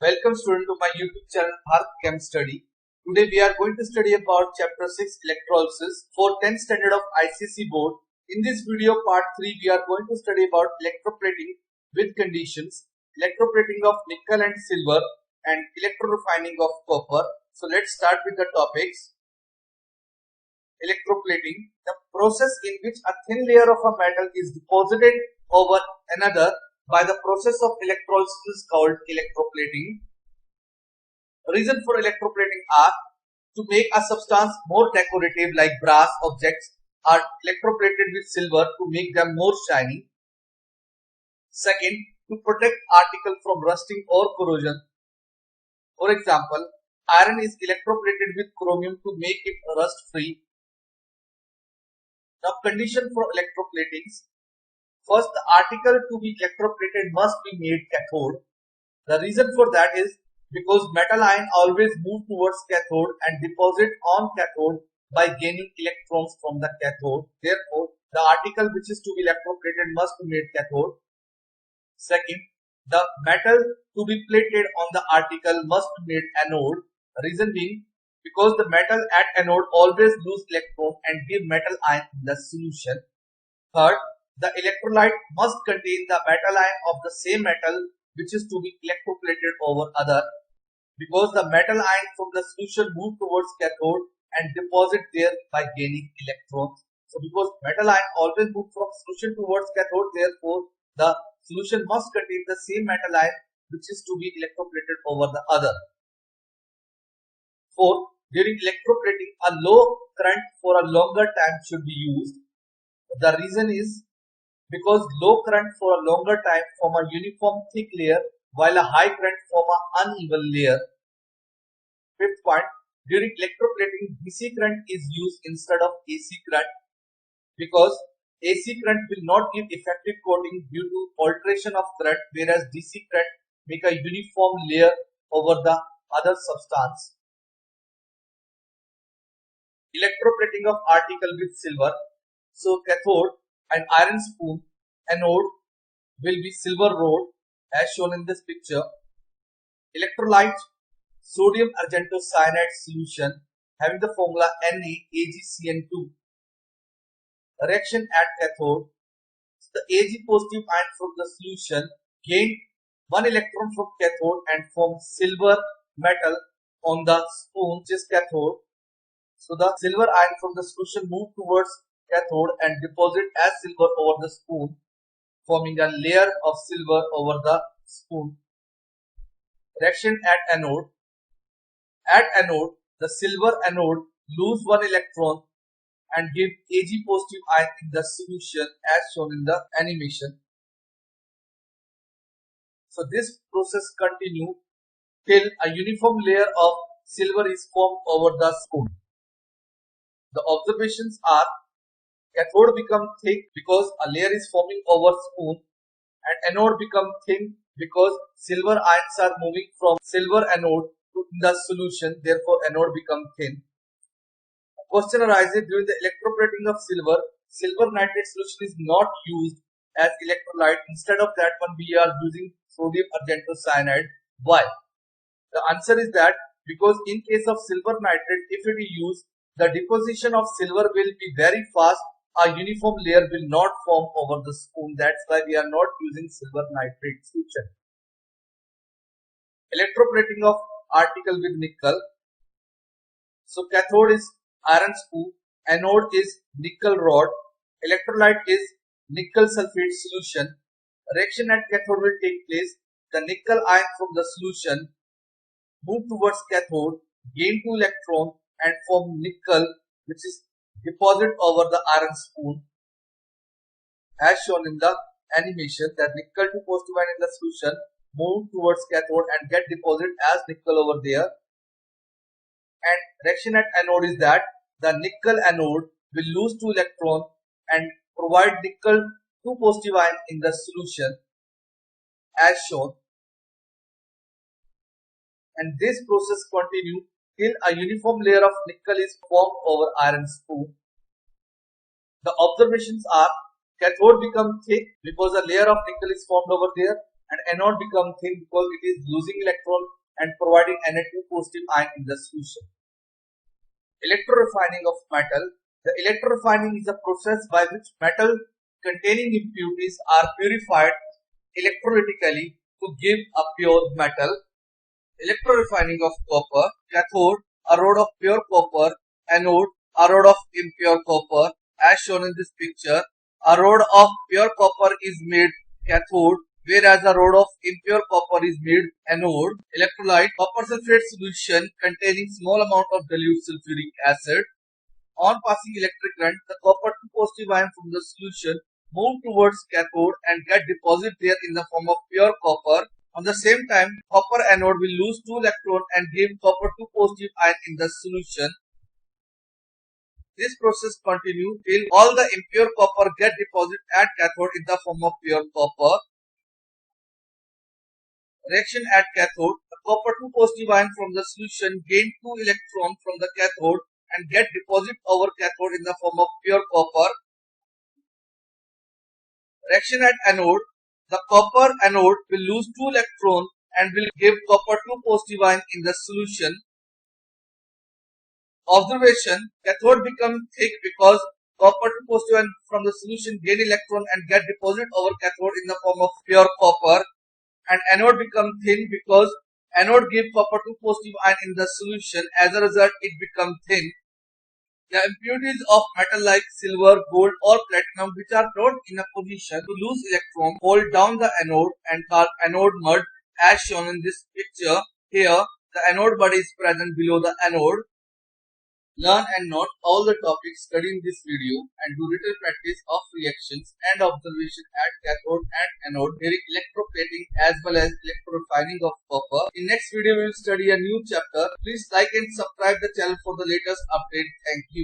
Welcome student to my YouTube channel Bharat Chem Study. Today we are going to study about chapter 6 electrolysis for 10th standard of ICC board. In this video part 3 we are going to study about electroplating with conditions, electroplating of nickel and silver and electrorefining of copper. So let's start with the topics. Electroplating, the process in which a thin layer of a metal is deposited over another by the process of electrolysis is called electroplating. Reason for electroplating are to make a substance more decorative, like brass objects are electroplated with silver to make them more shiny. Second, to protect article from rusting or corrosion. For example, iron is electroplated with chromium to make it rust free. Now, condition for electroplatings. First, the article to be electroplated must be made cathode. The reason for that is because metal ion always move towards cathode and deposit on cathode by gaining electrons from the cathode. Therefore, the article which is to be electroplated must be made cathode. Second, the metal to be plated on the article must be made anode. Reason being because the metal at anode always lose electron and give metal ion in the solution. Third, the electrolyte must contain the metal ion of the same metal which is to be electroplated over other, because the metal ion from the solution move towards cathode and deposit there by gaining electrons. So because metal ion always move from solution towards cathode, therefore the solution must contain the same metal ion which is to be electroplated over the other. Fourth, during electroplating, a low current for a longer time should be used. The reason is because low current for a longer time form a uniform thick layer while a high current form an uneven layer. Fifth point, during electroplating, DC current is used instead of AC current because AC current will not give effective coating due to alteration of current, whereas DC current make a uniform layer over the other substance. Electroplating of article with silver. So cathode, an iron spoon, anode will be silver rod as shown in this picture. Electrolyte, sodium argentocyanide solution having the formula NaAgCN2. Reaction at cathode. So the Ag positive ion from the solution gain one electron from cathode and form silver metal on the spoon, which is cathode. So the silver ion from the solution move towards cathode and deposit as silver over the spoon, forming a layer of silver over the spoon. Reaction at anode. At anode, the silver anode lose one electron and give Ag positive ion in the solution as shown in the animation. So this process continues till a uniform layer of silver is formed over the spoon. The observations are cathode become thick because a layer is forming over spoon, and anode become thin because silver ions are moving from silver anode to the solution, therefore anode become thin. A question arises during the electroplating of silver. Silver nitrate solution is not used as electrolyte. Instead of that one we are using sodium argentocyanide. Why? The answer is that because in case of silver nitrate, if it is used, the deposition of silver will be very fast. A uniform layer will not form over the spoon. That's why we are not using silver nitrate solution. Electroplating of article with nickel. So cathode is iron spoon, anode is nickel rod, electrolyte is nickel sulfate solution. Reaction at cathode will take place. The nickel ion from the solution move towards cathode, gain 2 electrons and form nickel, which is deposit over the iron spoon as shown in the animation. That nickel 2 positive ion in the solution move towards cathode and get deposit as nickel over there. And reaction at anode is that the nickel anode will lose 2 electrons and provide nickel 2 positive ion in the solution as shown. And this process continues till a uniform layer of nickel is formed over iron spoon. The observations are cathode become thick because a layer of nickel is formed over there. and anode become thin because it is losing electron and providing Na2 positive ion in the solution. Electrorefining of metal. The electrorefining is a process by which metal containing impurities are purified electrolytically to give a pure metal. Electrorefining of copper. Cathode, a rod of pure copper. Anode, a rod of impure copper. As shown in this picture, a rod of pure copper is made cathode, whereas a rod of impure copper is made anode. Electrolyte, copper sulfate solution containing small amount of dilute sulfuric acid. On passing electric current, the copper 2 positive ion from the solution move towards cathode and get deposited there in the form of pure copper. On the same time, copper anode will lose 2 electrons and give copper 2 positive ion in the solution. This process continues till all the impure copper get deposited at cathode in the form of pure copper. Reaction at cathode. The copper 2 positive ion from the solution gain 2 electrons from the cathode and get deposited over cathode in the form of pure copper. Reaction at anode. The copper anode will lose 2 electrons and will give copper 2 positive ion in the solution. Observation. Cathode becomes thick because copper 2 positive ion from the solution gain electron and get deposited over cathode in the form of pure copper, and anode becomes thin because anode gives copper 2 positive ion in the solution. As a result, it becomes thin. The impurities of metal like silver, gold or platinum, which are not in a position to lose electrons, hold down the anode and called anode mud, as shown in this picture. Here, the anode mud is present below the anode. Learn and note all the topics studied in this video and do little practice of reactions and observation at cathode and anode during electroplating as well as electrorefining of copper. In next video, we will study a new chapter. Please like and subscribe the channel for the latest update. Thank you.